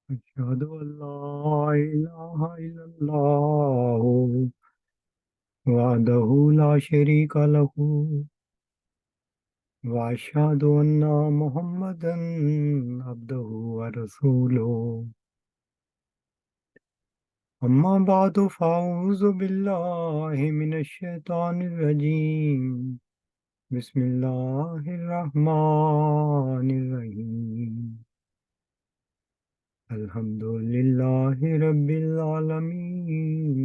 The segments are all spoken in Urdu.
أشهد أن لا إله إلا الله وحده لا شريك له وأشهد أن محمدا عبده ورسوله أما بعد فأعوذ بالله من الشيطان الرجيم بسم الله الرحمن الرحيم الحمد لله رب العالمين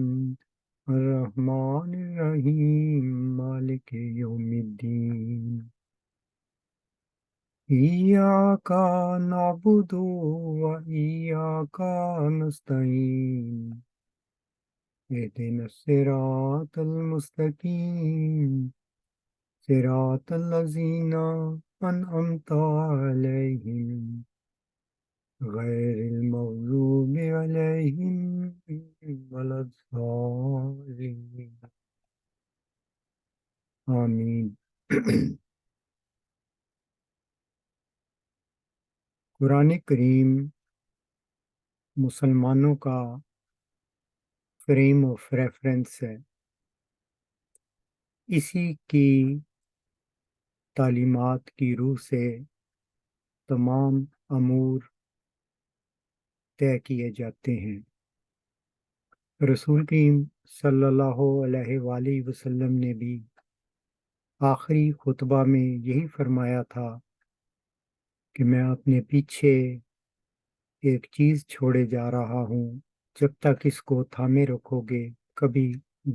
الرحمن الرحيم مالك يوم الدين إياك نعبد وإياك نستعين اهدنا الصراط المستقيم صراط الذين أنعمت عليهم غير المغضوب عليهم ولا الضالين آمین۔ قرآن کریم مسلمانوں کا فریم آف ریفرنس ہے، اسی کی تعلیمات کی روح سے تمام امور طے کیے جاتے ہیں۔ رسول کریم صلی اللہ علیہ وآلہ وسلم نے بھی آخری خطبہ میں یہی فرمایا تھا کہ میں اپنے پیچھے ایک چیز چھوڑے جا رہا ہوں، جب تک اس کو تھامے رکھو گے کبھی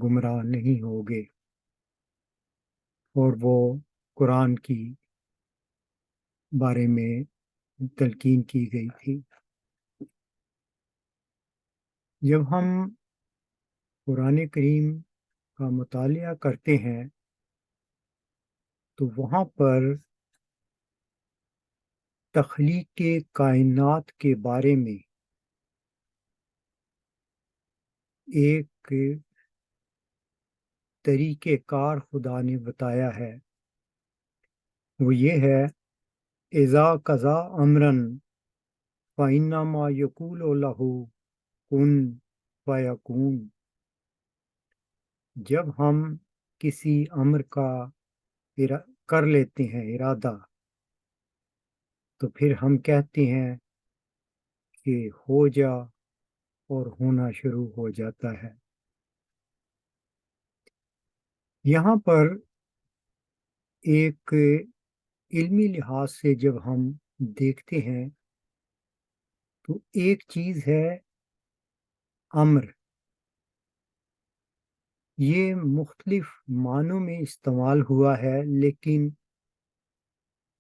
گمراہ نہیں ہوگے، اور وہ قرآن کی بارے میں تلقین کی گئی تھی۔ جب ہم قرآن کریم کا مطالعہ کرتے ہیں تو وہاں پر تخلیق کائنات کے بارے میں ایک طریقہ کار خدا نے بتایا ہے، وہ یہ ہے اذا قضا امرن فإنما یقول له کن فیکون۔ جب ہم کسی امر کا کر لیتے ہیں ارادہ، تو پھر ہم کہتے ہیں کہ ہو جا، اور ہونا شروع ہو جاتا ہے۔ یہاں پر ایک علمی لحاظ سے جب ہم دیکھتے ہیں تو ایک چیز ہے امر، یہ مختلف معنوں میں استعمال ہوا ہے، لیکن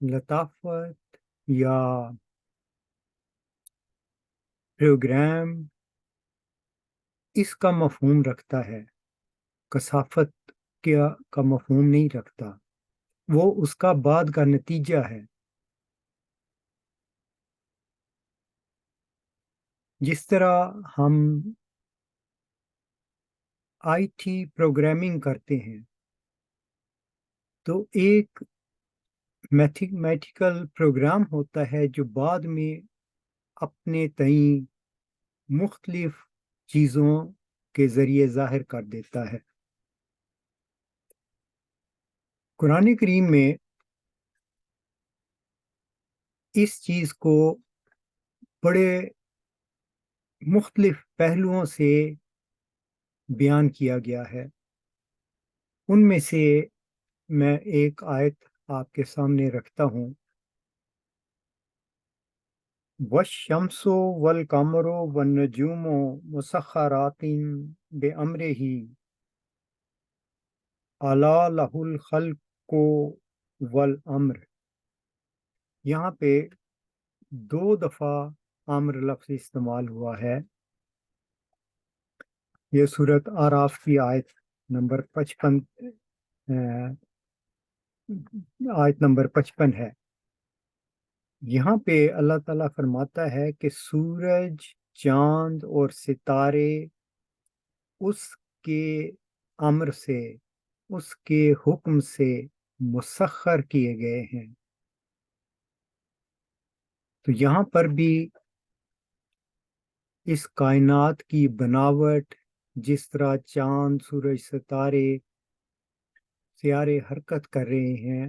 لطافت یا پروگرام اس کا مفہوم رکھتا ہے، کثافت کا مفہوم نہیں رکھتا، وہ اس کا بعد کا نتیجہ ہے۔ جس طرح ہم آئی ٹی پروگرامنگ کرتے ہیں تو ایک میتھمیٹیکل پروگرام ہوتا ہے جو بعد میں اپنے تئیں مختلف چیزوں کے ذریعے ظاہر کر دیتا ہے۔ قرآن کریم میں اس چیز کو بڑے مختلف پہلوؤں سے بیان کیا گیا ہے۔ ان میں سے میں ایک آیت آپ کے سامنے رکھتا ہوں۔ وَالشَّمْسُ وَالْقَمَرُ وَالنُّجُومُ مُسَخَّرَاتٍ بِأَمْرِهِ أَلَا لَهُ الْخَلْقُ وَالْأَمْرُ۔ یہاں پہ 2 دفعہ امر لفظ استعمال ہوا ہے۔ یہ سورۃ اعراف کی آیت نمبر 55 ہے۔ یہاں پہ اللہ تعالیٰ فرماتا ہے کہ سورج، چاند اور ستارے اس کے امر سے، اس کے حکم سے مسخر کیے گئے ہیں۔ تو یہاں پر بھی اس کائنات کی بناوٹ، جس طرح چاند، سورج، سیارے حرکت کر رہے ہیں،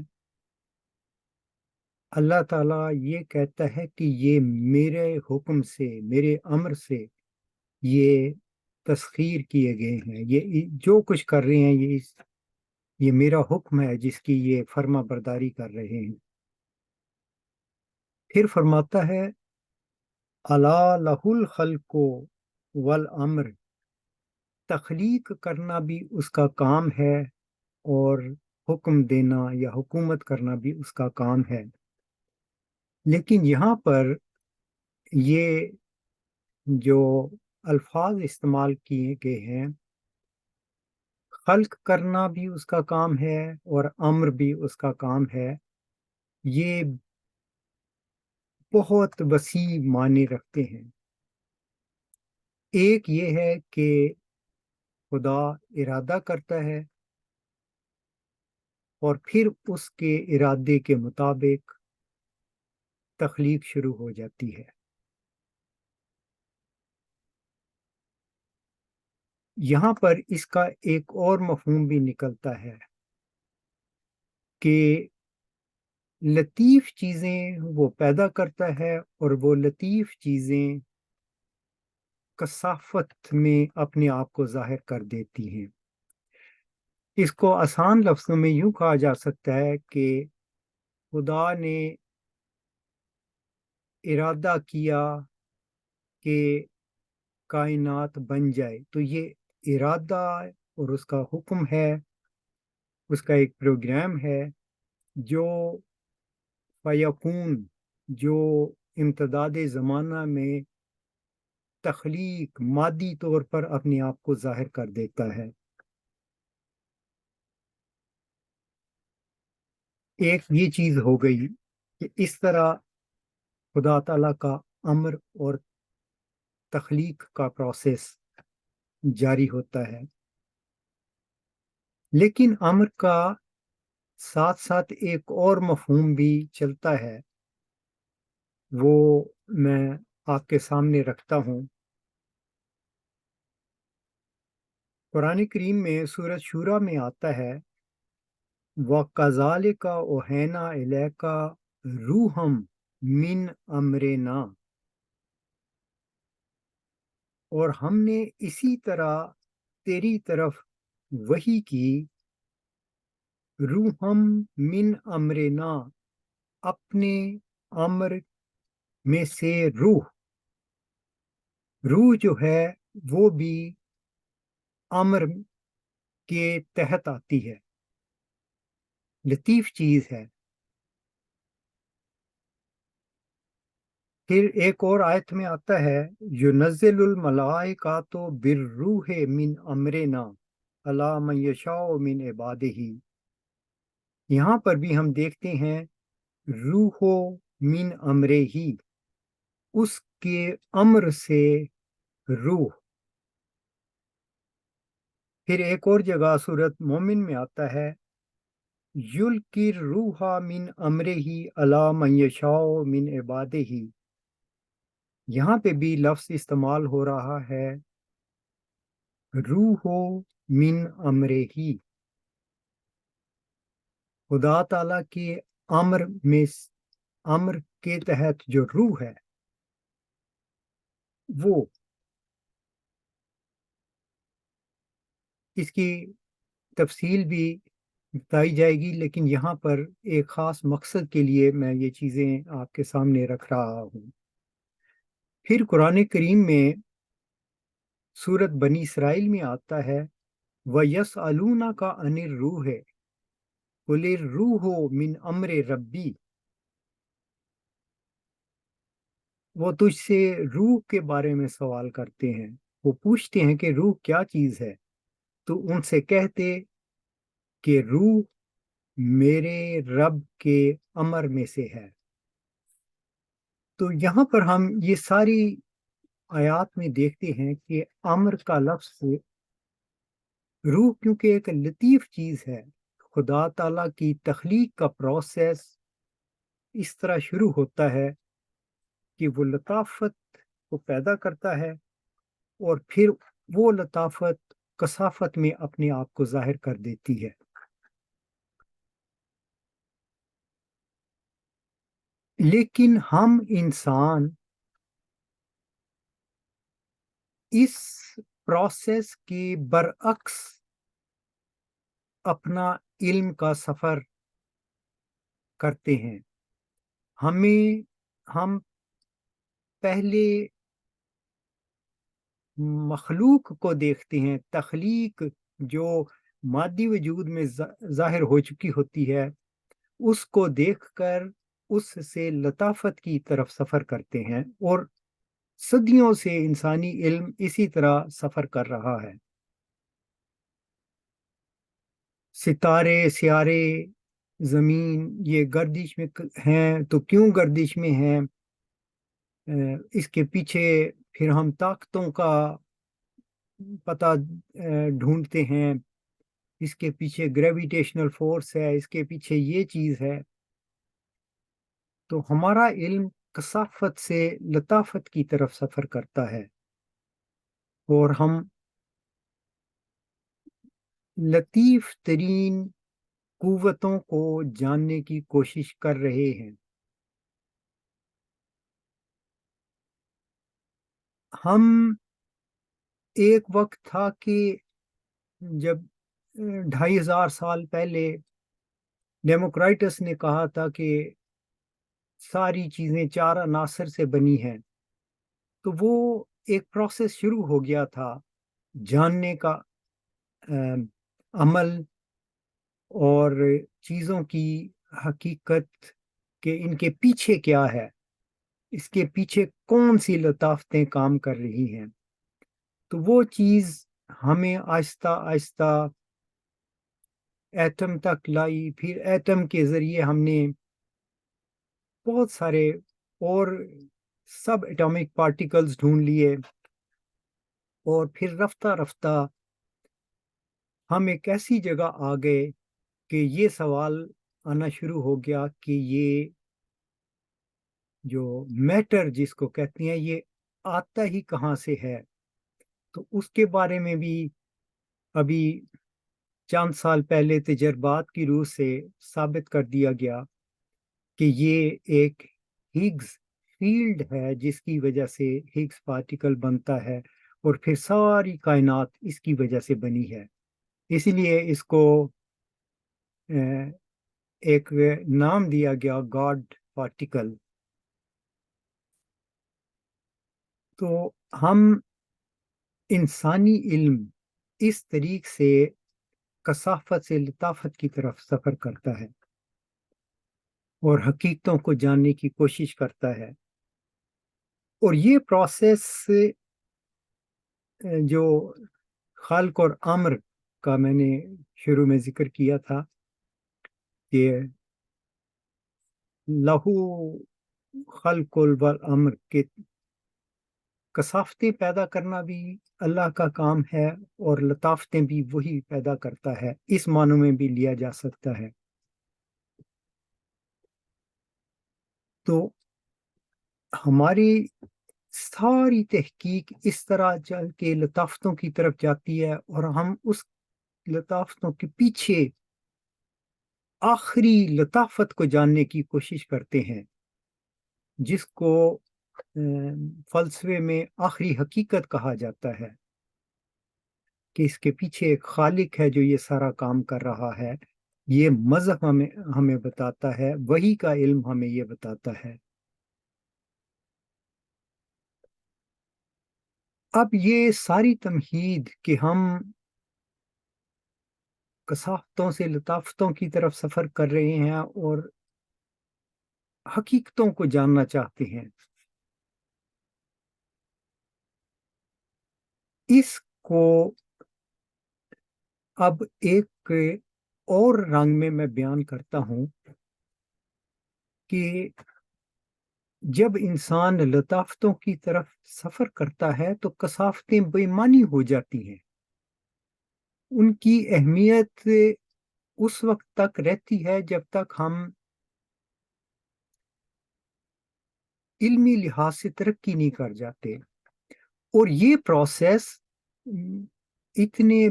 اللہ تعالیٰ یہ کہتا ہے کہ یہ میرے حکم سے، میرے امر سے یہ تسخیر کیے گئے ہیں، یہ جو کچھ کر رہے ہیں یہ میرا حکم ہے جس کی یہ فرما برداری کر رہے ہیں۔ پھر فرماتا ہے الا لہ الخلق والامر، تخلیق کرنا بھی اس کا کام ہے اور حکم دینا یا حکومت کرنا بھی اس کا کام ہے۔ لیکن یہاں پر یہ جو الفاظ استعمال کیے گئے ہیں، خلق کرنا بھی اس کا کام ہے اور امر بھی اس کا کام ہے، یہ بہت وسیع معنی رکھتے ہیں۔ ایک یہ ہے کہ خدا ارادہ کرتا ہے اور پھر اس کے ارادے کے مطابق تخلیق شروع ہو جاتی ہے۔ یہاں پر اس کا ایک اور مفہوم بھی نکلتا ہے کہ لطیف چیزیں وہ پیدا کرتا ہے اور وہ لطیف چیزیں کثافت میں اپنے آپ کو ظاہر کر دیتی ہیں۔ اس کو آسان لفظوں میں یوں کہا جا سکتا ہے کہ خدا نے ارادہ کیا کہ کائنات بن جائے، تو یہ ارادہ اور اس کا حکم ہے، اس کا ایک پروگرام ہے جو فیکون، جو امتداد زمانہ میں تخلیق مادی طور پر اپنے آپ کو ظاہر کر دیتا ہے۔ ایک یہ چیز ہو گئی کہ اس طرح خدا تعالیٰ کا امر اور تخلیق کا پروسیس جاری ہوتا ہے۔ لیکن امر کا ساتھ ساتھ ایک اور مفہوم بھی چلتا ہے، وہ میں آپ کے سامنے رکھتا ہوں۔ قرآن کریم میں سورۃ شورى میں آتا ہے وَكَذَلِكَ أَوْحَيْنَا إِلَيْكَ رُوحًا مِّنْ أَمْرِنَا، اور ہم نے اسی طرح تیری طرف وحی کی، روحم من امرنا، اپنے امر میں سے روح جو ہے وہ بھی امر کے تحت آتی ہے، لطیف چیز ہے۔ پھر ایک اور آیت میں آتا ہے یُنَزِّلُ الْمَلَائِکَةُ بِالرُّوحِ مِنْ أَمْرِنَا عَلَىٰ مَن يَشَاءُ مِنْ عِبَادِهِ، یہاں پر بھی ہم دیکھتے ہیں روح من امرے ہی، اس کے امر سے روح۔ پھر ایک اور جگہ سورۃ مومن میں آتا ہے یلقی الروح من امرہ علی من یشاء من عبادہ، یہاں پہ بھی لفظ استعمال ہو رہا ہے روح من امرہ، خدا تعالیٰ کے امر کے تحت جو روح ہے وہ، اس کی تفصیل بھی بتائی جائے گی، لیکن یہاں پر ایک خاص مقصد کے لیے میں یہ چیزیں آپ کے سامنے رکھ رہا ہوں۔ پھر قرآن کریم میں سورت بنی اسرائیل میں آتا ہے وَيَسْأَلُونَكَ عَنِ الرُّوحِ قُلِ الرُّوحُ مِنْ أَمْرِ رَبِّي، وہ تجھ سے روح کے بارے میں سوال کرتے ہیں، وہ پوچھتے ہیں کہ روح کیا چیز ہے، تو ان سے کہتے کہ روح میرے رب کے امر میں سے ہے۔ تو یہاں پر ہم یہ ساری آیات میں دیکھتے ہیں کہ امر کا لفظ، روح کیونکہ ایک لطیف چیز ہے، خدا تعالیٰ کی تخلیق کا پروسیس اس طرح شروع ہوتا ہے کہ وہ لطافت کو پیدا کرتا ہے اور پھر وہ لطافت کثافت میں اپنے آپ کو ظاہر کر دیتی ہے. لیکن ہم انسان اس پروسیس کے برعکس اپنا علم کا سفر کرتے ہیں. ہم پہلے مخلوق کو دیکھتے ہیں، تخلیق جو مادی وجود میں ظاہر ہو چکی ہوتی ہے، اس کو دیکھ کر اس سے لطافت کی طرف سفر کرتے ہیں، اور صدیوں سے انسانی علم اسی طرح سفر کر رہا ہے. ستارے، سیارے، زمین یہ گردش میں ہیں تو کیوں گردش میں ہیں؟ اس کے پیچھے پھر ہم طاقتوں کا پتہ ڈھونڈتے ہیں. اس کے پیچھے گریویٹیشنل فورس ہے، اس کے پیچھے یہ چیز ہے. تو ہمارا علم کثافت سے لطافت کی طرف سفر کرتا ہے، اور ہم لطیف ترین قوتوں کو جاننے کی کوشش کر رہے ہیں. ہم ایک وقت تھا کہ جب 2500 سال پہلے ڈیموکرائٹس نے کہا تھا کہ ساری چیزیں 4 عناصر سے بنی ہیں، تو وہ ایک پروسیس شروع ہو گیا تھا جاننے کا، عمل اور چیزوں کی حقیقت کہ ان کے پیچھے کیا ہے، اس کے پیچھے کون سی لطافتیں کام کر رہی ہیں. تو وہ چیز ہمیں آہستہ آہستہ ایٹم تک لائی. پھر ایٹم کے ذریعے ہم نے بہت سارے اور سب ایٹامک پارٹیکلز ڈھونڈ لیے، اور پھر رفتہ رفتہ ہم ایک ایسی جگہ آ گئے کہ یہ سوال آنا شروع ہو گیا کہ یہ جو میٹر جس کو کہتے ہیں یہ آتا ہی کہاں سے ہے. تو اس کے بارے میں بھی ابھی چند سال پہلے تجربات کی روح سے ثابت کر دیا گیا کہ یہ ایک ہگز فیلڈ ہے جس کی وجہ سے ہگز پارٹیکل بنتا ہے، اور پھر ساری کائنات اس کی وجہ سے بنی ہے. اسی لیے اس کو ایک نام دیا گیا گاڈ پارٹیکل. تو ہم انسانی علم اس طریق سے کثافت سے لطافت کی طرف سفر کرتا ہے اور حقیقتوں کو جاننے کی کوشش کرتا ہے. اور یہ پروسیس جو خلق اور امر کا میں نے شروع میں ذکر کیا تھا کہ لہو خلق والامر کے کثافتیں پیدا کرنا بھی اللہ کا کام ہے، اور لطافتیں بھی وہی پیدا کرتا ہے. اس معنوں میں بھی لیا جا سکتا ہے. تو ہماری ساری تحقیق اس طرح چل کے لطافتوں کی طرف جاتی ہے، اور ہم اس لطافتوں کے پیچھے آخری لطافت کو جاننے کی کوشش کرتے ہیں، جس کو فلسفے میں آخری حقیقت کہا جاتا ہے، کہ اس کے پیچھے ایک خالق ہے جو یہ سارا کام کر رہا ہے. یہ مذہب ہمیں بتاتا ہے، وحی کا علم ہمیں یہ بتاتا ہے. اب یہ ساری تمہید کہ ہم کثافتوں سے لطافتوں کی طرف سفر کر رہے ہیں اور حقیقتوں کو جاننا چاہتے ہیں، اس کو اب ایک اور رنگ میں بیان کرتا ہوں کہ جب انسان لطافتوں کی طرف سفر کرتا ہے تو کثافتیں بے معنی ہو جاتی ہیں. ان کی اہمیت اس وقت تک رہتی ہے جب تک ہم علمی لحاظ سے ترقی نہیں کر جاتے. اور یہ پروسیس اتنے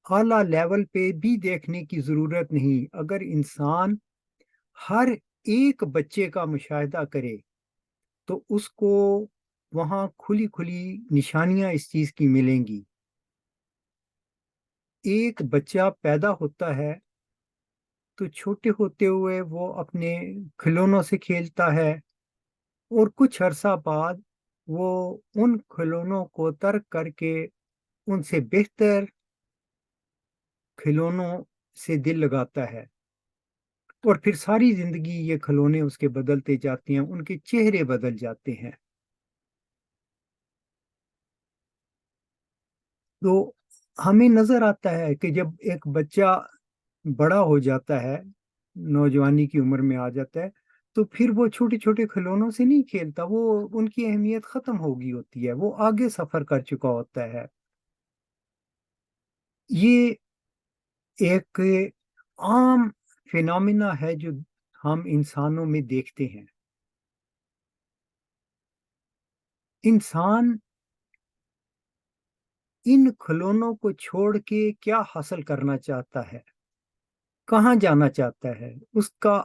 اعلیٰ لیول پہ بھی دیکھنے کی ضرورت نہیں. اگر انسان ہر ایک بچے کا مشاہدہ کرے تو اس کو وہاں کھلی کھلی نشانیاں اس چیز کی ملیں گی. ایک بچہ پیدا ہوتا ہے تو چھوٹے ہوتے ہوئے وہ اپنے کھلونوں سے کھیلتا ہے، اور کچھ عرصہ بعد وہ ان کھلونوں کو ترک کر کے ان سے بہتر کھلونوں سے دل لگاتا ہے، اور پھر ساری زندگی یہ کھلونے اس کے بدلتے جاتے ہیں، ان کے چہرے بدل جاتے ہیں. تو ہمیں نظر آتا ہے کہ جب ایک بچہ بڑا ہو جاتا ہے، نوجوانی کی عمر میں آ جاتا ہے، تو پھر وہ چھوٹے چھوٹے کھلونوں سے نہیں کھیلتا. وہ ان کی اہمیت ختم ہو گئی ہوتی ہے، وہ آگے سفر کر چکا ہوتا ہے. یہ ایک عام فینومینا ہے جو ہم انسانوں میں دیکھتے ہیں. انسان ان کھلونوں کو چھوڑ کے کیا حاصل کرنا چاہتا ہے، کہاں جانا چاہتا ہے، اس کا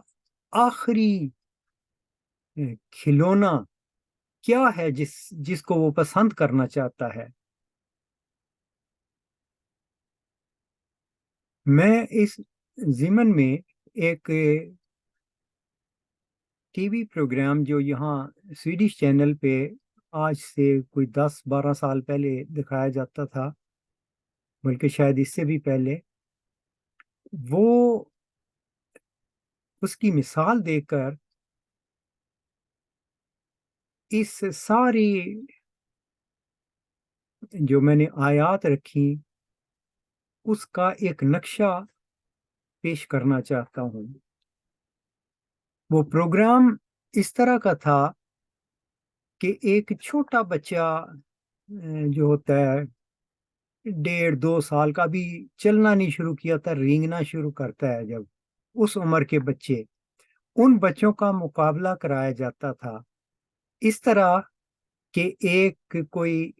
آخری کھلونا کیا ہے جس کو وہ پسند کرنا چاہتا ہے. میں اس ضمن میں ایک ٹی وی پروگرام جو یہاں سویڈش چینل پہ آج سے کوئی 10-12 سال پہلے دکھایا جاتا تھا، بلکہ شاید اس سے بھی پہلے، وہ اس کی مثال دے کر اس ساری جو میں نے آیات رکھی اس کا ایک نقشہ پیش کرنا چاہتا ہوں. وہ پروگرام اس طرح کا تھا کہ ایک چھوٹا بچہ جو ہوتا ہے 1.5-2 سال کا بھی چلنا نہیں شروع کیا تھا، رینگنا شروع کرتا ہے جب، اس عمر کے بچے، ان بچوں کا مقابلہ کرایا جاتا تھا اس طرح کہ ایک کوئی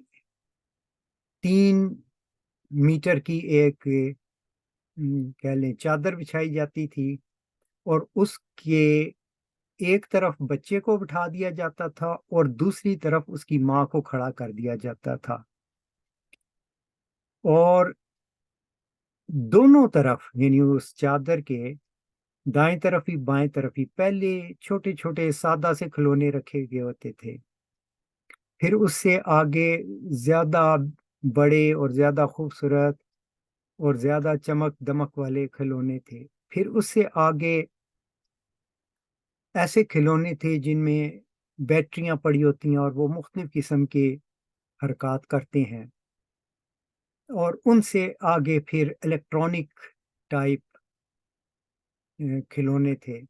3 میٹر کی ایک کہہ لیں چادر بچھائی جاتی تھی، اور اس کے ایک طرف بچے کو بٹھا دیا جاتا تھا اور دوسری طرف اس کی ماں کو کھڑا کر دیا جاتا تھا، اور دونوں طرف یعنی اس چادر کے دائیں طرف ہی بائیں طرف ہی پہلے چھوٹے چھوٹے سادہ سے کھلونے رکھے گئے ہوتے تھے، پھر اس سے آگے زیادہ بڑے اور زیادہ خوبصورت اور زیادہ چمک دمک والے کھلونے تھے، پھر اس سے آگے ایسے کھلونے تھے جن میں بیٹریاں پڑی ہوتی ہیں اور وہ مختلف قسم کے حرکات کرتے ہیں، اور ان سے آگے پھر الیکٹرانک ٹائپ کھلونے تھے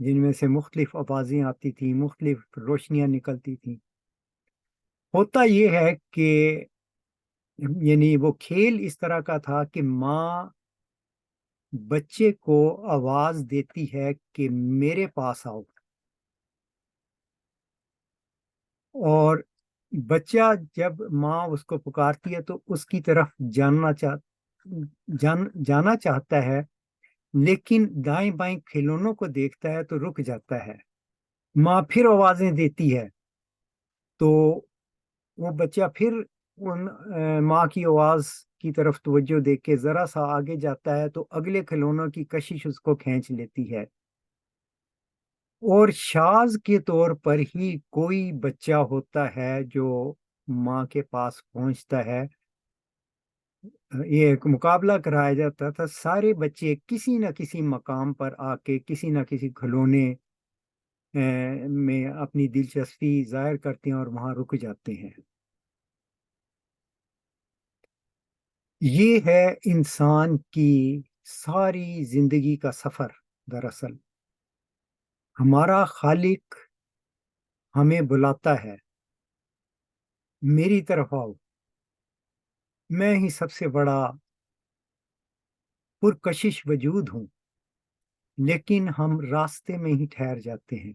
جن میں سے مختلف آوازیں آتی تھیں، مختلف روشنیاں نکلتی تھیں. ہوتا یہ ہے کہ یعنی وہ کھیل اس طرح کا تھا کہ ماں بچے کو آواز دیتی ہے کہ میرے پاس آؤ، اور بچہ جب ماں اس کو پکارتی ہے تو اس کی طرف جانا چاہتا ہے، لیکن دائیں بائیں کھلونوں کو دیکھتا ہے تو رک جاتا ہے. ماں پھر آوازیں دیتی ہے تو وہ بچہ پھر ان ماں کی آواز کی طرف توجہ دے کے ذرا سا آگے جاتا ہے تو اگلے کھلونوں کی کشش اس کو کھینچ لیتی ہے. اور شاذ کے طور پر ہی کوئی بچہ ہوتا ہے جو ماں کے پاس پہنچتا ہے. یہ ایک مقابلہ کرایا جاتا تھا، سارے بچے کسی نہ کسی مقام پر آ کے کسی نہ کسی کھلونے میں اپنی دلچسپی ظاہر کرتے ہیں اور وہاں رک جاتے ہیں. یہ ہے انسان کی ساری زندگی کا سفر. دراصل ہمارا خالق ہمیں بلاتا ہے، میری طرف آؤ، میں ہی سب سے بڑا پرکشش وجود ہوں، لیکن ہم راستے میں ہی ٹھہر جاتے ہیں.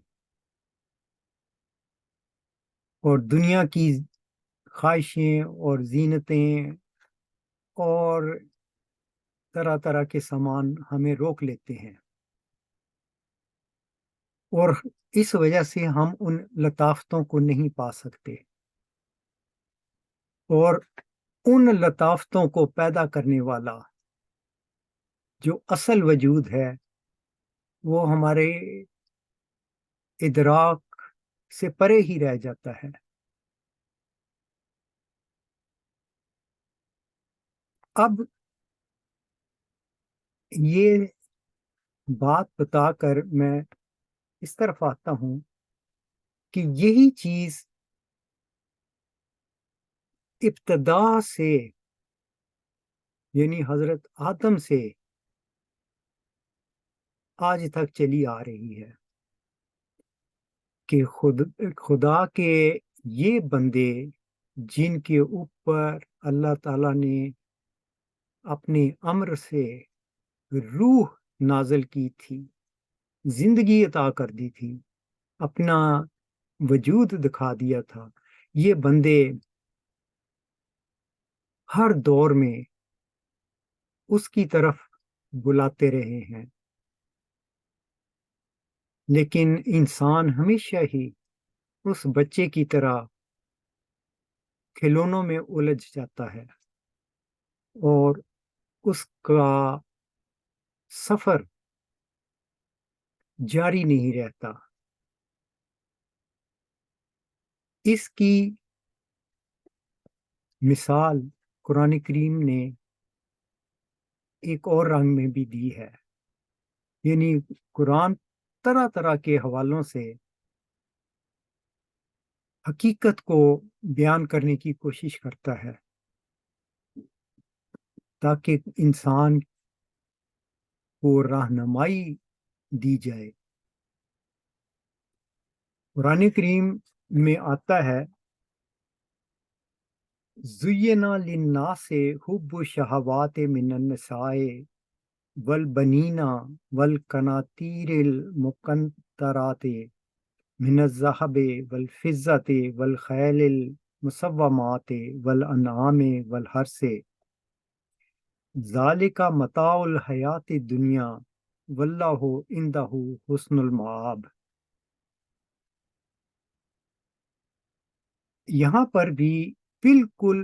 اور دنیا کی خواہشیں اور زینتیں اور طرح طرح کے سامان ہمیں روک لیتے ہیں، اور اس وجہ سے ہم ان لطافتوں کو نہیں پا سکتے، اور ان لطافتوں کو پیدا کرنے والا جو اصل وجود ہے وہ ہمارے ادراک سے پرے ہی رہ جاتا ہے۔ اب یہ بات بتا کر میں اس طرف آتا ہوں کہ یہی چیز ابتدا سے، یعنی حضرت آدم سے آج تک چلی آ رہی ہے کہ خدا کے یہ بندے جن کے اوپر اللہ تعالیٰ نے اپنے امر سے روح نازل کی تھی، زندگی عطا کر دی تھی، اپنا وجود دکھا دیا تھا، یہ بندے ہر دور میں اس کی طرف بلاتے رہے ہیں، لیکن انسان ہمیشہ ہی اس بچے کی طرح کھلونوں میں الجھ جاتا ہے اور اس کا سفر جاری نہیں رہتا۔ اس کی مثال قرآن کریم نے ایک اور رنگ میں بھی دی ہے، یعنی قرآن طرح طرح کے حوالوں سے حقیقت کو بیان کرنے کی کوشش کرتا ہے تاکہ انسان کو رہنمائی دی جائے۔ قرآن کریم میں آتا ہے زُيِّنَ لِلنَّاسِ حُبُّ الشَّهَوَاتِ مِنَ النِّسَاءِ وَالْبَنِينَ وَالْقَنَاطِيرِ الْمُقَنطَرَةِ من الذهب والفضة والخيل المسومات والأنعام والحرث ذلك متاع الحیات الدنیا واللہ عنده حسن المآب۔ یہاں پر بھی بالکل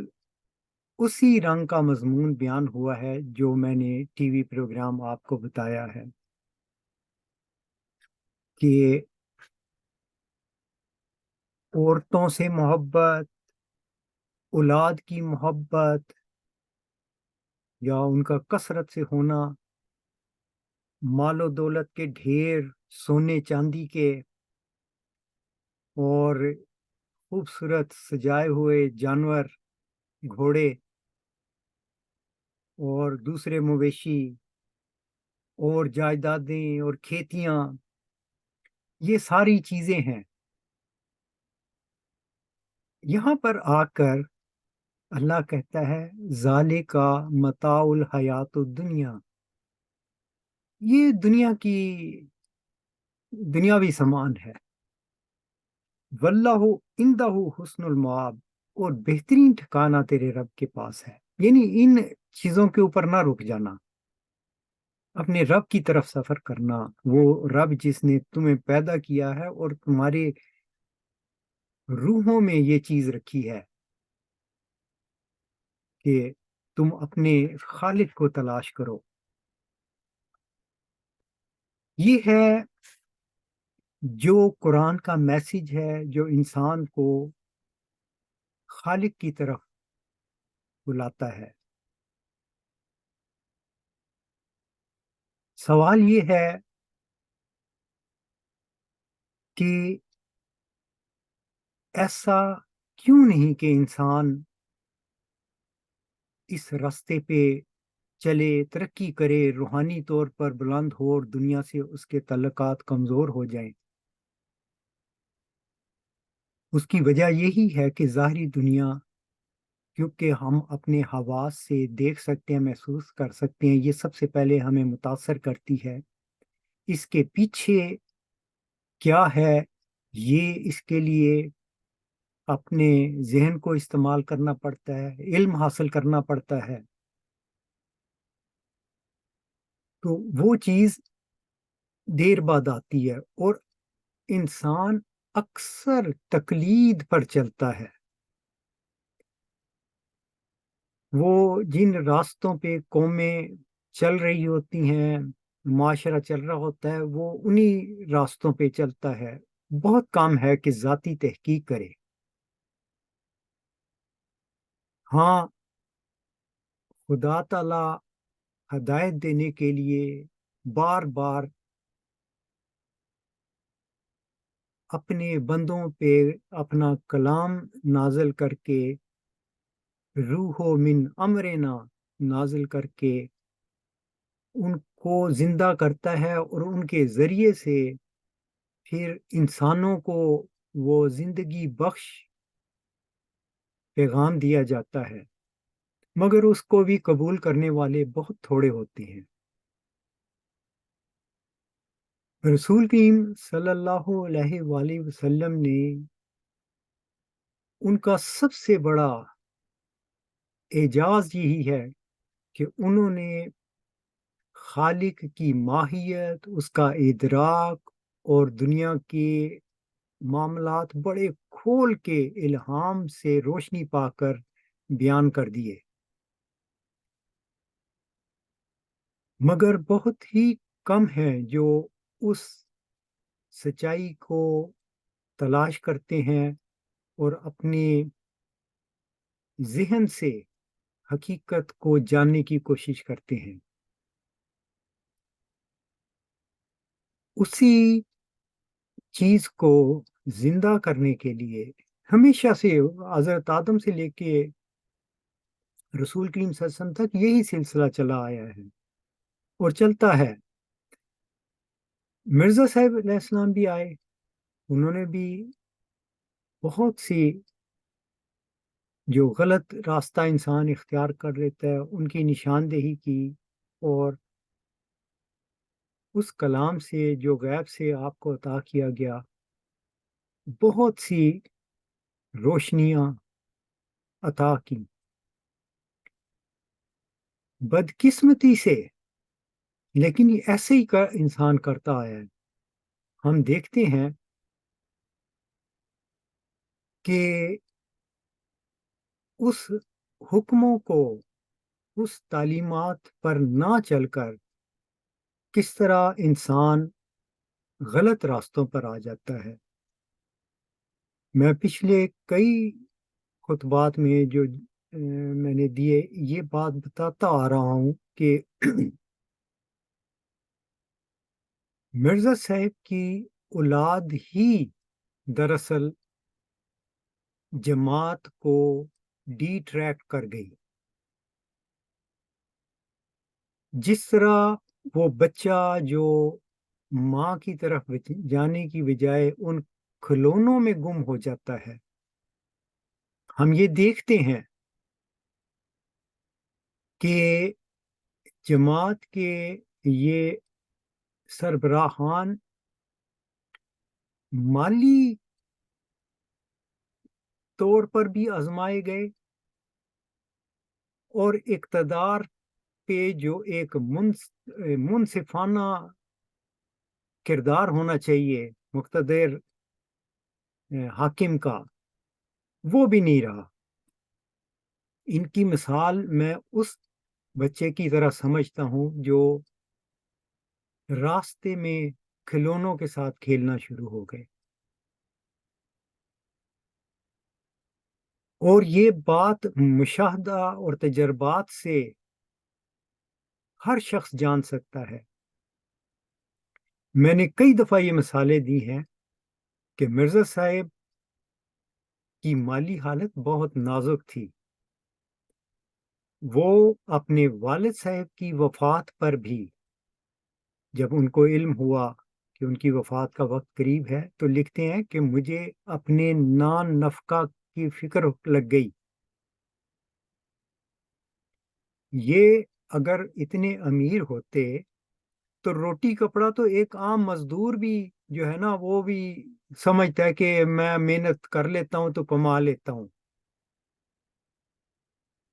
اسی رنگ کا مضمون بیان ہوا ہے جو میں نے ٹی وی پروگرام آپ کو بتایا ہے کہ عورتوں سے محبت، اولاد کی محبت یا ان کا کثرت سے ہونا، مال و دولت کے ڈھیر، سونے چاندی کے، اور خوبصورت سجائے ہوئے جانور، گھوڑے اور دوسرے مویشی اور جائیدادیں اور کھیتیاں، یہ ساری چیزیں ہیں۔ یہاں پر آ کر اللہ کہتا ہے ذالک متاع الحیات الدنیا، یہ دنیا کی دنیاوی سامان ہے، واللہ عندہ حسن المآب، اور بہترین ٹھکانہ تیرے رب کے پاس ہے۔ یعنی ان چیزوں کے اوپر نہ رک جانا، اپنے رب کی طرف سفر کرنا، وہ رب جس نے تمہیں پیدا کیا ہے اور تمہارے روحوں میں یہ چیز رکھی ہے کہ تم اپنے خالق کو تلاش کرو۔ یہ ہے جو قرآن کا میسج ہے جو انسان کو خالق کی طرف بلاتا ہے۔ سوال یہ ہے کہ ایسا کیوں نہیں کہ انسان اس راستے پہ چلے، ترقی کرے، روحانی طور پر بلند ہو اور دنیا سے اس کے تعلقات کمزور ہو جائیں؟ اس کی وجہ یہی ہے کہ ظاہری دنیا، کیونکہ ہم اپنے حواس سے دیکھ سکتے ہیں، محسوس کر سکتے ہیں، یہ سب سے پہلے ہمیں متاثر کرتی ہے۔ اس کے پیچھے کیا ہے، یہ اس کے لیے اپنے ذہن کو استعمال کرنا پڑتا ہے، علم حاصل کرنا پڑتا ہے، تو وہ چیز دیر بعد آتی ہے، اور انسان اکثر تقلید پر چلتا ہے۔ وہ جن راستوں پہ قومیں چل رہی ہوتی ہیں، معاشرہ چل رہا ہوتا ہے، وہ انہی راستوں پہ چلتا ہے، بہت کم ہے کہ ذاتی تحقیق کرے۔ ہاں، خدا تعالی ہدایت دینے کے لیے بار بار اپنے بندوں پہ اپنا کلام نازل کر کے، روح من امرنا نازل کر کے ان کو زندہ کرتا ہے، اور ان کے ذریعے سے پھر انسانوں کو وہ زندگی بخش پیغام دیا جاتا ہے، مگر اس کو بھی قبول کرنے والے بہت تھوڑے ہوتے ہیں۔ رسول کریم صلی اللہ علیہ وآلہ وسلم نے ان کا سب سے بڑا اعجاز یہی ہے کہ انہوں نے خالق کی ماہیت، اس کا ادراک اور دنیا کے معاملات بڑے کھول کے الہام سے روشنی پا کر بیان کر دیے، مگر بہت ہی کم ہیں جو اس سچائی کو تلاش کرتے ہیں اور اپنے ذہن سے حقیقت کو جاننے کی کوشش کرتے ہیں۔ اسی چیز کو زندہ کرنے کے لیے ہمیشہ سے حضرت آدم سے لے کے رسول کریم صلی اللہ علیہ وسلم تک یہی سلسلہ چلا آیا ہے اور چلتا ہے۔ مرزا صاحب علیہ السلام بھی آئے، انہوں نے بھی بہت سی جو غلط راستہ انسان اختیار کر لیتا ہے ان کی نشاندہی کی، اور اس کلام سے جو غیب سے آپ کو عطا کیا گیا بہت سی روشنیاں عطا کی۔ بدقسمتی سے لیکن یہ ایسے ہی انسان کرتا آیا ہے۔ ہم دیکھتے ہیں کہ اس حکموں کو، اس تعلیمات پر نہ چل کر کس طرح انسان غلط راستوں پر آ جاتا ہے۔ میں پچھلے کئی خطبات میں جو میں نے دیے، یہ بات بتاتا آ رہا ہوں کہ مرزا صاحب کی اولاد ہی دراصل جماعت کو ڈی ٹریکٹ کر گئی۔ جس طرح وہ بچہ جو ماں کی طرف جانے کی بجائے ان کھلونوں میں گم ہو جاتا ہے، ہم یہ دیکھتے ہیں کہ جماعت کے یہ سربراہان مالی طور پر بھی آزمائے گئے، اور اقتدار پہ جو ایک منصفانہ کردار ہونا چاہیے مقتدر حاکم کا، وہ بھی نہیں رہا۔ ان کی مثال میں اس بچے کی طرح سمجھتا ہوں جو راستے میں کھلونوں کے ساتھ کھیلنا شروع ہو گئے، اور یہ بات مشاہدہ اور تجربات سے ہر شخص جان سکتا ہے۔ میں نے کئی دفعہ یہ مثالیں دی ہیں کہ مرزا صاحب کی مالی حالت بہت نازک تھی، وہ اپنے والد صاحب کی وفات پر بھی جب ان کو علم ہوا کہ ان کی وفات کا وقت قریب ہے، تو لکھتے ہیں کہ مجھے اپنے نان نفقہ کی فکر لگ گئی۔ یہ اگر اتنے امیر ہوتے تو روٹی کپڑا تو ایک عام مزدور بھی جو ہے نا وہ بھی سمجھتا ہے کہ میں محنت کر لیتا ہوں تو کما لیتا ہوں.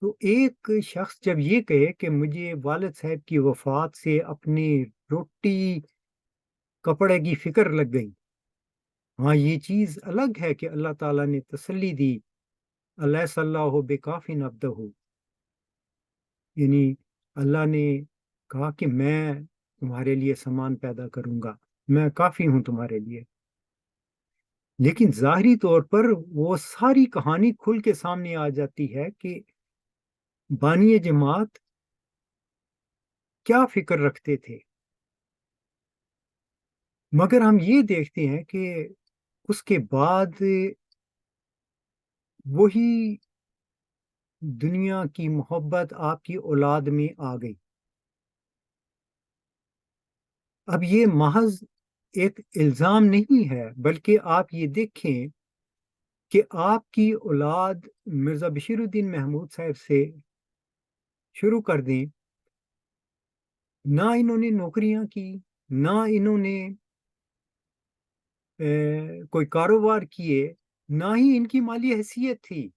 تو ایک شخص جب یہ کہے کہ مجھے والد صاحب کی وفات سے اپنی روٹی کپڑے کی فکر لگ گئی، ہاں یہ چیز الگ ہے کہ اللہ تعالیٰ نے تسلی دی، اللہ صلی اللہ بکافٍ عبدہ، یعنی اللہ نے کہا کہ میں تمہارے لیے سامان پیدا کروں گا، میں کافی ہوں تمہارے لیے. لیکن ظاہری طور پر وہ ساری کہانی کھل کے سامنے آ جاتی ہے کہ بانی جماعت کیا فکر رکھتے تھے. مگر ہم یہ دیکھتے ہیں کہ اس کے بعد وہی دنیا کی محبت آپ کی اولاد میں آ گئی. اب یہ محض ایک الزام نہیں ہے، بلکہ آپ یہ دیکھیں کہ آپ کی اولاد مرزا بشیر الدین محمود صاحب سے شروع کر دیں، نہ انہوں نے نوکریاں کی، نہ انہوں نے کوئی کاروبار کیے، نہ ہی ان کی مالی حیثیت تھی.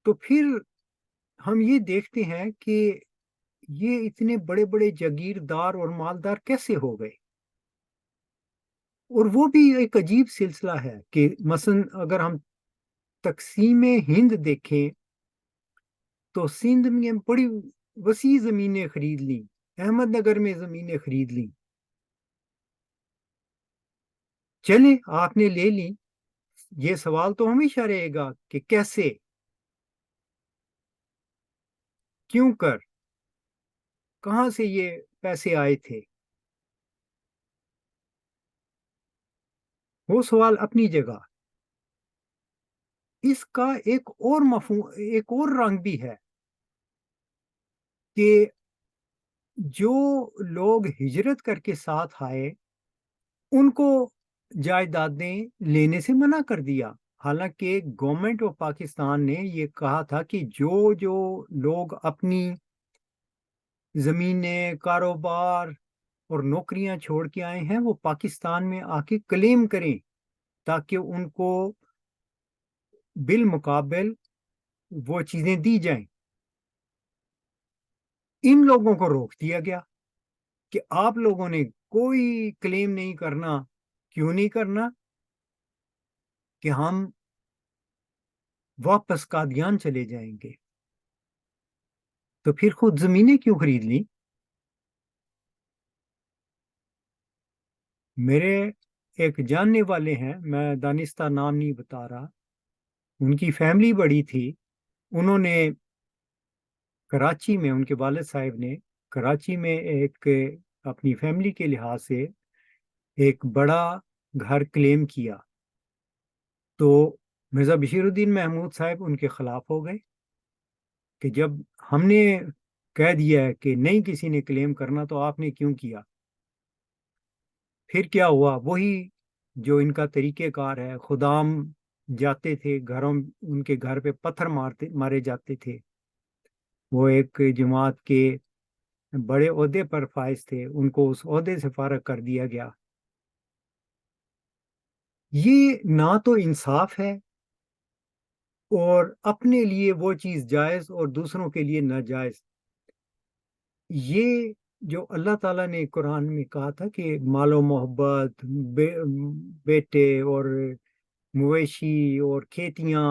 تو پھر ہم یہ دیکھتے ہیں کہ یہ اتنے بڑے بڑے جاگیردار اور مالدار کیسے ہو گئے. اور وہ بھی ایک عجیب سلسلہ ہے کہ مثلا اگر ہم تقسیم ہند دیکھیں تو سندھ میں بڑی وسیع زمینیں خرید لیں، احمد نگر میں زمینیں خرید لیں. چلیں آپ نے لے لی، یہ سوال تو ہمیشہ رہے گا کہ کیسے، کیوں کر، کہاں سے یہ پیسے آئے تھے. وہ سوال اپنی جگہ. اس کا ایک اور مفہوم، ایک اور رنگ بھی ہے کہ جو لوگ ہجرت کر کے ساتھ آئے ان کو جائیدادیں لینے سے منع کر دیا. حالانکہ گورنمنٹ آف پاکستان نے یہ کہا تھا کہ جو لوگ اپنی زمینیں، کاروبار اور نوکریاں چھوڑ کے آئے ہیں وہ پاکستان میں آ کے کلیم کریں تاکہ ان کو بالمقابل وہ چیزیں دی جائیں. ان لوگوں کو روک دیا گیا کہ آپ لوگوں نے کوئی کلیم نہیں کرنا. کیوں نہیں کرنا؟ کہ ہم واپس قادیان چلے جائیں گے. تو پھر خود زمینیں کیوں خرید لیں؟ میرے ایک جاننے والے ہیں، میں دانستہ نام نہیں بتا رہا، ان کی فیملی بڑی تھی. انہوں نے کراچی میں، ان کے والد صاحب نے کراچی میں ایک اپنی فیملی کے لحاظ سے ایک بڑا گھر کلیم کیا. تو مرزا بشیر الدین محمود صاحب ان کے خلاف ہو گئے کہ جب ہم نے کہہ دیا ہے کہ نہیں کسی نے کلیم کرنا تو آپ نے کیوں کیا. پھر کیا ہوا؟ وہی جو ان کا طریقہ کار ہے، خدام جاتے تھے گھروں، ان کے گھر پہ پتھر مارے جاتے تھے. وہ ایک جماعت کے بڑے عہدے پر فائز تھے، ان کو اس عہدے سے فارغ کر دیا گیا. یہ نہ تو انصاف ہے، اور اپنے لیے وہ چیز جائز اور دوسروں کے لیے ناجائز. یہ جو اللہ تعالیٰ نے قرآن میں کہا تھا کہ مال و محبت، بیٹے اور مویشی اور کھیتیاں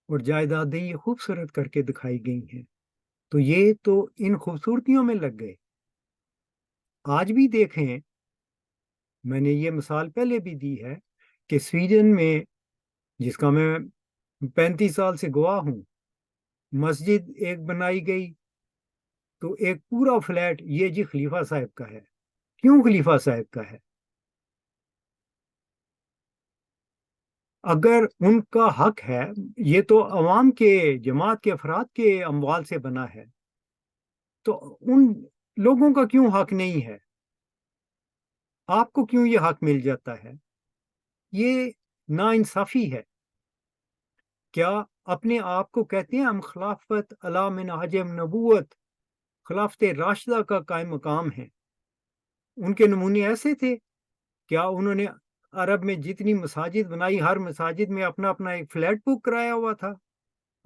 اور جائیدادیں یہ خوبصورت کر کے دکھائی گئی ہیں، تو یہ تو ان خوبصورتیوں میں لگ گئے. آج بھی دیکھیں، میں نے یہ مثال پہلے بھی دی ہے کہ سویڈن میں، جس کا میں 35 سال سے گواہ ہوں، مسجد ایک بنائی گئی تو ایک پورا فلیٹ یہ جی خلیفہ صاحب کا ہے. کیوں خلیفہ صاحب کا ہے؟ اگر ان کا حق ہے، یہ تو عوام کے، جماعت کے افراد کے اموال سے بنا ہے، تو ان لوگوں کا کیوں حق نہیں ہے؟ آپ کو کیوں یہ حق مل جاتا ہے؟ یہ ناانصافی ہے. کیا اپنے آپ کو کہتے ہیں ہم خلافت علی منہاج نبوت، خلافت راشدہ کا قائم مقام ہیں، ان کے نمونے ایسے تھے. کیا انہوں نے عرب میں جتنی مساجد بنائی، ہر مساجد میں اپنا اپنا ایک فلیٹ بک کرایا ہوا تھا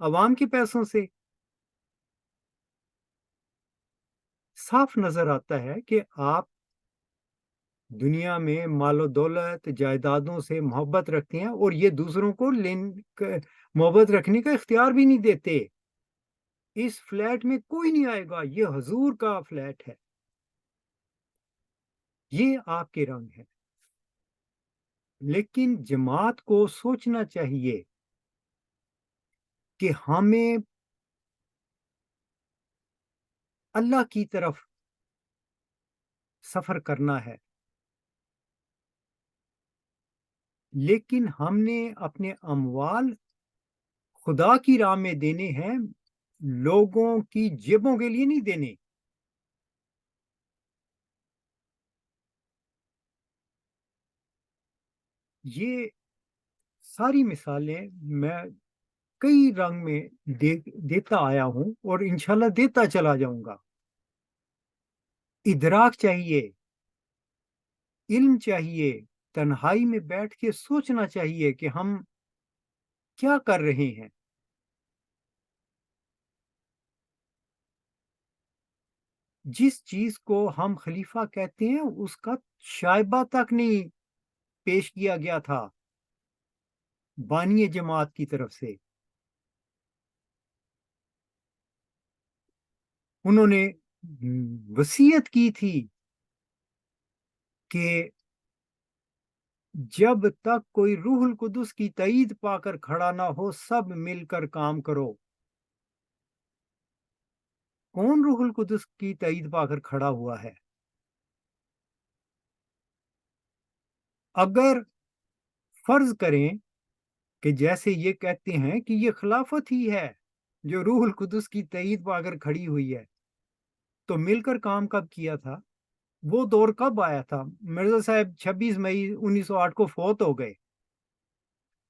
عوام کے پیسوں سے؟ صاف نظر آتا ہے کہ آپ دنیا میں مال و دولت جائیدادوں سے محبت رکھتے ہیں، اور یہ دوسروں کو محبت رکھنے کا اختیار بھی نہیں دیتے. اس فلیٹ میں کوئی نہیں آئے گا، یہ حضور کا فلیٹ ہے. یہ آپ کے رنگ ہے. لیکن جماعت کو سوچنا چاہیے کہ ہمیں اللہ کی طرف سفر کرنا ہے، لیکن ہم نے اپنے اموال خدا کی راہ میں دینے ہیں، لوگوں کی جیبوں کے لیے نہیں دینے. یہ ساری مثالیں میں کئی رنگ میں دیتا آیا ہوں، اور انشاءاللہ دیتا چلا جاؤں گا. ادراک چاہیے، علم چاہیے، تنہائی میں بیٹھ کے سوچنا چاہیے کہ ہم کیا کر رہے ہیں. جس چیز کو ہم خلیفہ کہتے ہیں اس کا شائبہ تک نہیں پیش کیا گیا تھا بانی جماعت کی طرف سے. انہوں نے وصیت کی تھی کہ جب تک کوئی روح القدس کی تائید پا کر کھڑا نہ ہو، سب مل کر کام کرو. کون روح القدس کی تائید پا کر کھڑا ہوا ہے؟ اگر فرض کریں کہ جیسے یہ کہتے ہیں کہ یہ خلافت ہی ہے جو روح القدس کی تائید پا کر کھڑی ہوئی ہے، تو مل کر کام کب کیا تھا؟ وہ دور کب آیا تھا؟ مرزا صاحب 26 مئی 1908 کو فوت ہو گئے،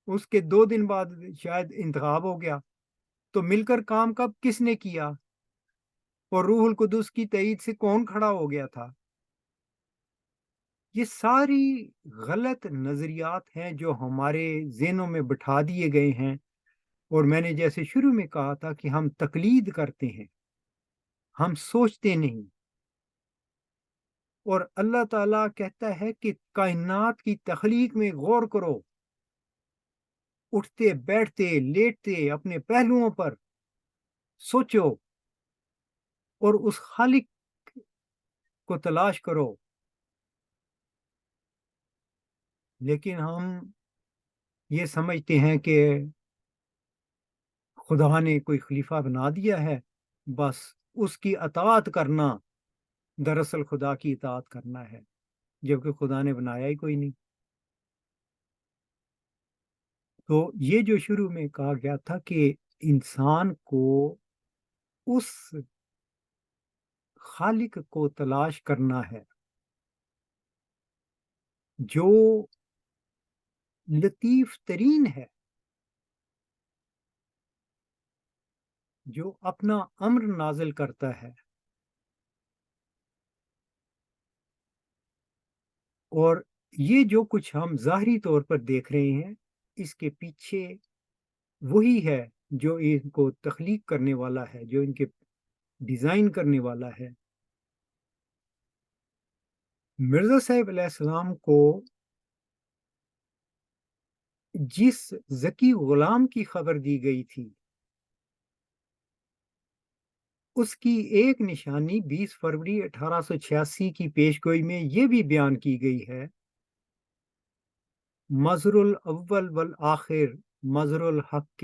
اس کے 2 دن بعد شاید انتخاب ہو گیا. تو مل کر کام کب کس نے کیا؟ اور روح القدس کی تائید سے کون کھڑا ہو گیا تھا؟ یہ ساری غلط نظریات ہیں جو ہمارے ذہنوں میں بٹھا دیے گئے ہیں، اور میں نے جیسے شروع میں کہا تھا کہ ہم تقلید کرتے ہیں، ہم سوچتے نہیں. اور اللہ تعالیٰ کہتا ہے کہ کائنات کی تخلیق میں غور کرو، اٹھتے بیٹھتے لیٹتے اپنے پہلوؤں پر سوچو اور اس خالق کو تلاش کرو. لیکن ہم یہ سمجھتے ہیں کہ خدا نے کوئی خلیفہ بنا دیا ہے، بس اس کی اطاعت کرنا دراصل خدا کی اطاعت کرنا ہے، جبکہ خدا نے بنایا ہی کوئی نہیں. تو یہ جو شروع میں کہا گیا تھا کہ انسان کو اس خالق کو تلاش کرنا ہے جو لطیف ترین ہے، جو اپنا امر نازل کرتا ہے، اور یہ جو کچھ ہم ظاہری طور پر دیکھ رہے ہیں اس کے پیچھے وہی ہے جو ان کو تخلیق کرنے والا ہے، جو ان کے ڈیزائن کرنے والا ہے. مرزا صاحب علیہ السلام کو جس ذکی غلام کی خبر دی گئی تھی، اس کی ایک نشانی 20 فروری 1886 کی پیشگوئی میں یہ بھی بیان کی گئی ہے: مظہر الاول والآخر مظہر الحق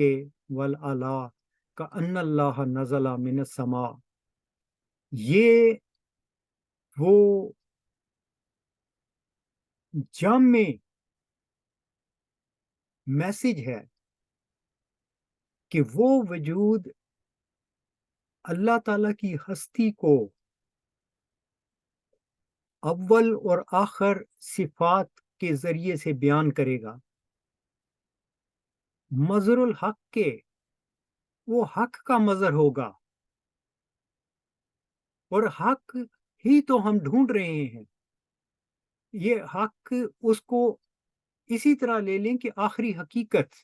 والعلا کأن اللہ نزل من السماء. یہ وہ جامع میسج ہے کہ وہ وجود اللہ تعالیٰ کی ہستی کو اول اور آخر صفات کے ذریعے سے بیان کرے گا. مظہر الحق کے وہ حق کا مظہر ہوگا، اور حق ہی تو ہم ڈھونڈ رہے ہیں. یہ حق اس کو اسی طرح لے لیں کہ آخری حقیقت.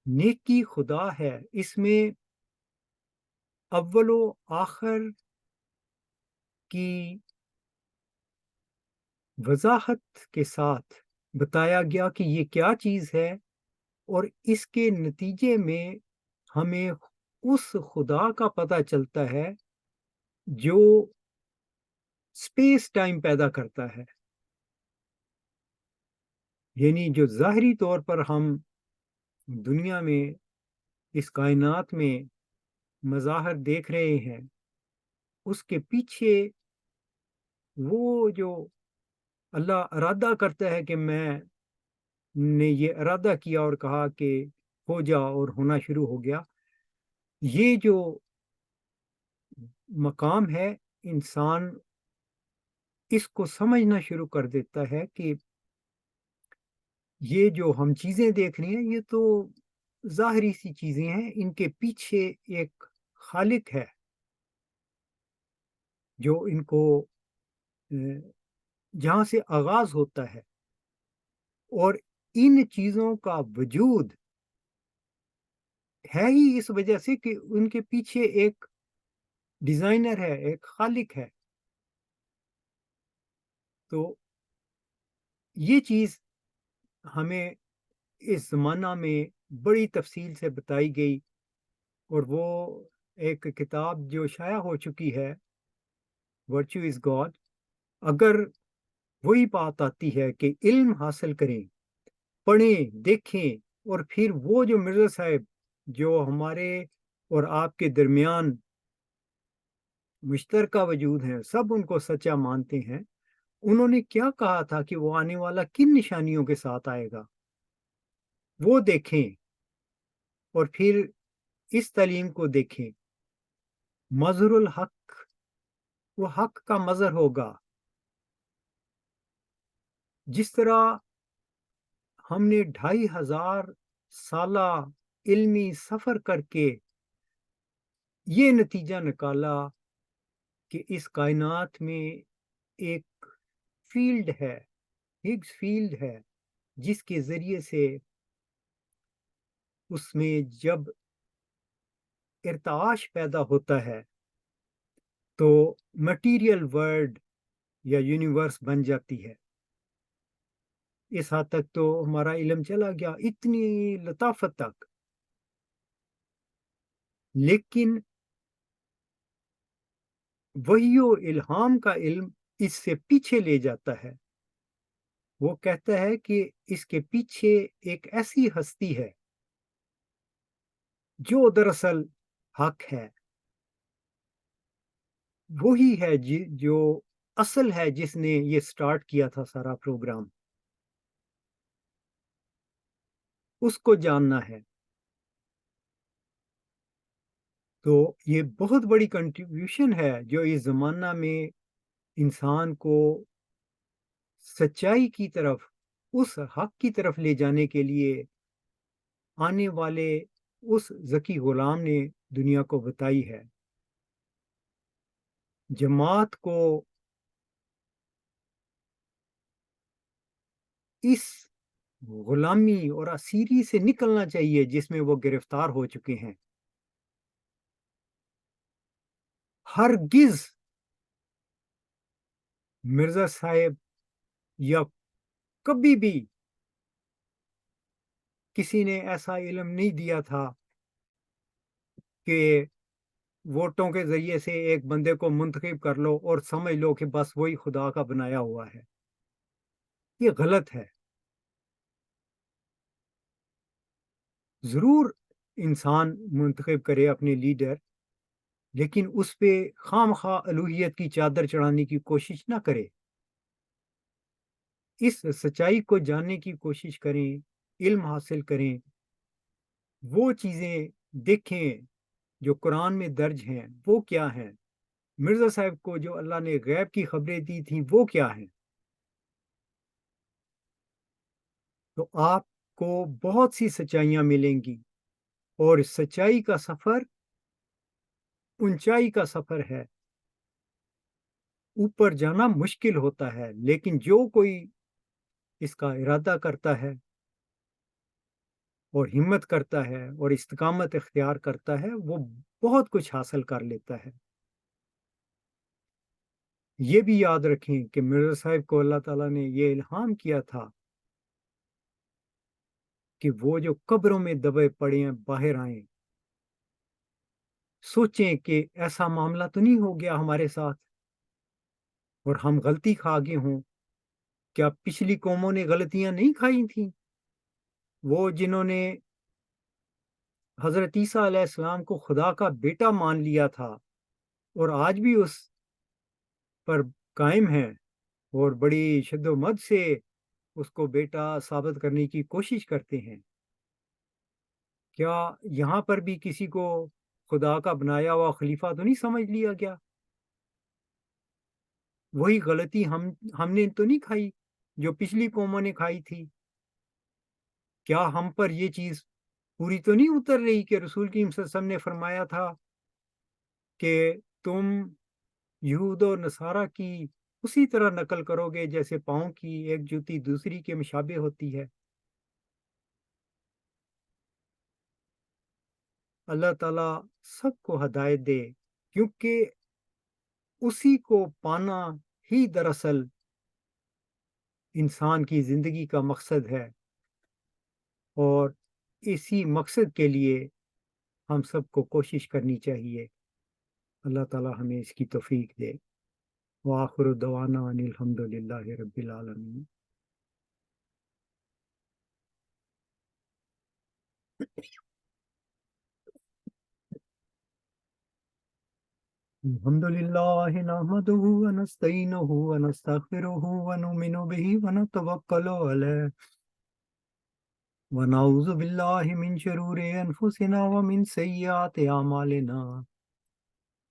نیکی خدا ہے، اس میں اول و آخر کی وضاحت کے ساتھ بتایا گیا کہ یہ کیا چیز ہے، اور اس کے نتیجے میں ہمیں اس خدا کا پتہ چلتا ہے جو اسپیس ٹائم پیدا کرتا ہے. یعنی جو ظاہری طور پر ہم دنیا میں اس کائنات میں مظاہر دیکھ رہے ہیں، اس کے پیچھے وہ جو اللہ ارادہ کرتا ہے کہ میں نے یہ ارادہ کیا اور کہا کہ ہو جا، اور ہونا شروع ہو گیا. یہ جو مقام ہے، انسان اس کو سمجھنا شروع کر دیتا ہے کہ یہ جو ہم چیزیں دیکھ رہے ہیں یہ تو ظاہری سی چیزیں ہیں، ان کے پیچھے ایک خالق ہے جو ان کو جہاں سے آغاز ہوتا ہے. اور ان چیزوں کا وجود ہے ہی اس وجہ سے کہ ان کے پیچھے ایک ڈیزائنر ہے، ایک خالق ہے. تو یہ چیز ہمیں اس زمانہ میں بڑی تفصیل سے بتائی گئی، اور وہ ایک کتاب جو شائع ہو چکی ہے، ورچو از گاڈ. اگر وہی بات آتی ہے کہ علم حاصل کریں، پڑھیں، دیکھیں، اور پھر وہ جو مرزا صاحب جو ہمارے اور آپ کے درمیان مشترکہ وجود ہیں، سب ان کو سچا مانتے ہیں. انہوں نے کیا کہا تھا کہ وہ آنے والا کن نشانیوں کے ساتھ آئے گا، وہ دیکھیں، اور پھر اس تعلیم کو دیکھیں. مظہر الحق، وہ حق کا مظہر ہوگا. جس طرح ہم نے 2500 سالہ علمی سفر کر کے یہ نتیجہ نکالا کہ اس کائنات میں ایک فیلڈ ہے، ہگز فیلڈ ہے، جس کے ذریعے سے اس میں جب ارتعاش پیدا ہوتا ہے تو مٹیریل ورلڈ یا یونیورس بن جاتی ہے. اس حد تک تو ہمارا علم چلا گیا، اتنی لطافت تک. لیکن وحی و الہام کا علم اس سے پیچھے لے جاتا ہے. وہ کہتا ہے کہ اس کے پیچھے ایک ایسی ہستی ہے جو دراصل حق ہے، وہی ہے جو اصل ہے، جس نے یہ سٹارٹ کیا تھا سارا پروگرام. اس کو جاننا ہے. تو یہ بہت بڑی کنٹریبیوشن ہے جو اس زمانہ میں انسان کو سچائی کی طرف، اس حق کی طرف لے جانے کے لیے آنے والے اس ذکی غلام نے دنیا کو بتائی ہے. جماعت کو اس غلامی اور اسیری سے نکلنا چاہیے جس میں وہ گرفتار ہو چکے ہیں. ہرگز مرزا صاحب یا کبھی بھی کسی نے ایسا علم نہیں دیا تھا کہ ووٹوں کے ذریعے سے ایک بندے کو منتخب کر لو اور سمجھ لو کہ بس وہی خدا کا بنایا ہوا ہے. یہ غلط ہے. ضرور انسان منتخب کرے اپنے لیڈر، لیکن اس پہ خام خواہ الوہیت کی چادر چڑھانے کی کوشش نہ کرے. اس سچائی کو جاننے کی کوشش کریں، علم حاصل کریں، وہ چیزیں دیکھیں جو قرآن میں درج ہیں وہ کیا ہیں، مرزا صاحب کو جو اللہ نے غیب کی خبریں دی تھیں وہ کیا ہیں. تو آپ کو بہت سی سچائیاں ملیں گی، اور سچائی کا سفر اونچائی کا سفر ہے، اوپر جانا مشکل ہوتا ہے، لیکن جو کوئی اس کا ارادہ کرتا ہے اور ہمت کرتا ہے اور استقامت اختیار کرتا ہے، وہ بہت کچھ حاصل کر لیتا ہے۔ یہ بھی یاد رکھیں کہ مرزا صاحب کو اللہ تعالیٰ نے یہ الہام کیا تھا کہ وہ جو قبروں میں دبے پڑے ہیں باہر آئیں، سوچیں کہ ایسا معاملہ تو نہیں ہو گیا ہمارے ساتھ اور ہم غلطی کھا گئے ہوں۔ کیا پچھلی قوموں نے غلطیاں نہیں کھائی تھیں؟ وہ جنہوں نے حضرت عیسیٰ علیہ السلام کو خدا کا بیٹا مان لیا تھا اور آج بھی اس پر قائم ہیں اور بڑی شد و مد سے اس کو بیٹا ثابت کرنے کی کوشش کرتے ہیں، کیا یہاں پر بھی کسی کو خدا کا بنایا ہوا خلیفہ تو نہیں سمجھ لیا گیا؟ وہی غلطی ہم نے تو نہیں کھائی جو پچھلی قوموں نے کھائی تھی؟ کیا ہم پر یہ چیز پوری تو نہیں اتر رہی کہ رسول کریم صلی اللہ علیہ وسلم نے فرمایا تھا کہ تم یہود و نصارہ کی اسی طرح نقل کرو گے جیسے پاؤں کی ایک جوتی دوسری کے مشابہ ہوتی ہے؟ اللہ تعالیٰ سب کو ہدایت دے، کیونکہ اسی کو پانا ہی دراصل انسان کی زندگی کا مقصد ہے، اور اسی مقصد کے لیے ہم سب کو کوشش کرنی چاہیے۔ اللہ تعالیٰ ہمیں اس کی توفیق دے۔ وآخر دعوانا ان الحمد للہ رب العالمین۔ الحمد للہ نحمده ونستعینه ونستغفره ونؤمن به ونتوکل علیہ ونعوذ باللہ من شرور انفسنا ومن سیئات اعمالنا،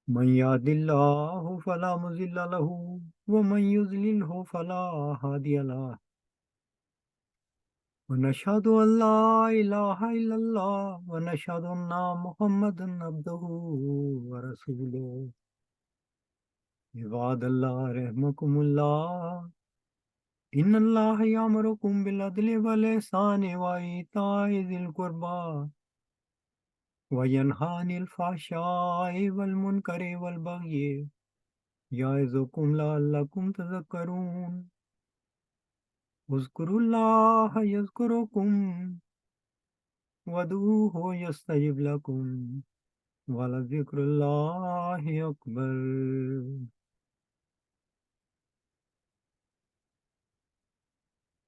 من يهد الله فلا مضل له ومن يضلله فلا هادي له، ونشهد ان لا اله الا الله ونشهد ان محمدا عبده ورسوله۔ عباد اللہ رحمکم اللہ، ان اللہ یامرکم بالعدل والاحسان وایتاء ذی القربى وینہی عن الفحشاء والمنکر والبغی یعظکم لعلکم تذکرون۔ اذکروا اللہ یذکرکم وادعوہ یستجب لکم ولذکر اللہ اکبر۔